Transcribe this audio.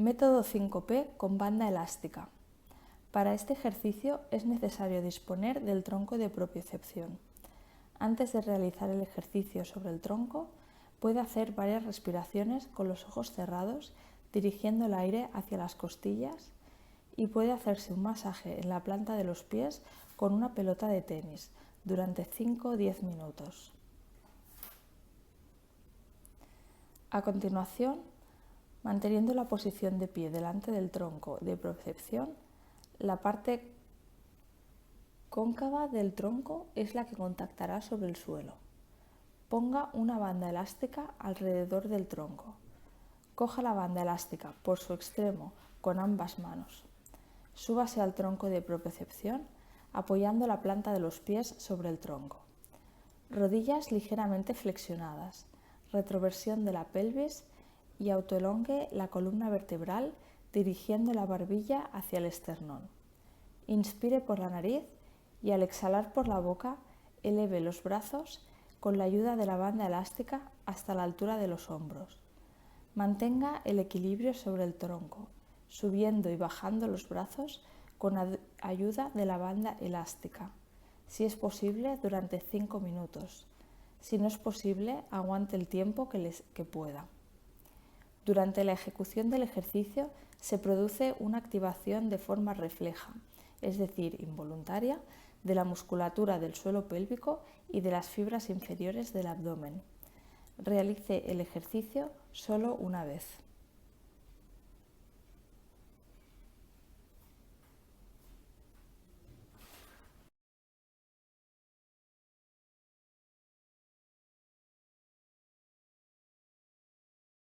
Método 5P con banda elástica. Para este ejercicio es necesario disponer del tronco de propiocepción. Antes de realizar el ejercicio sobre el tronco, puede hacer varias respiraciones con los ojos cerrados, dirigiendo el aire hacia las costillas, y puede hacerse un masaje en la planta de los pies con una pelota de tenis durante 5 o 10 minutos. A continuación, manteniendo la posición de pie delante del tronco de propiocepción, la parte cóncava del tronco es la que contactará sobre el suelo. Ponga una banda elástica alrededor del tronco. Coja la banda elástica por su extremo con ambas manos. Súbase al tronco de propiocepción apoyando la planta de los pies sobre el tronco. Rodillas ligeramente flexionadas, retroversión de la pelvis y autoelongue la columna vertebral dirigiendo la barbilla hacia el esternón. Inspire por la nariz y al exhalar por la boca eleve los brazos con la ayuda de la banda elástica hasta la altura de los hombros. Mantenga el equilibrio sobre el tronco, subiendo y bajando los brazos con ayuda de la banda elástica. Si es posible, durante 5 minutos. Si no es posible, aguante el tiempo que pueda. Durante la ejecución del ejercicio se produce una activación de forma refleja, es decir, involuntaria, de la musculatura del suelo pélvico y de las fibras inferiores del abdomen. Realice el ejercicio solo una vez.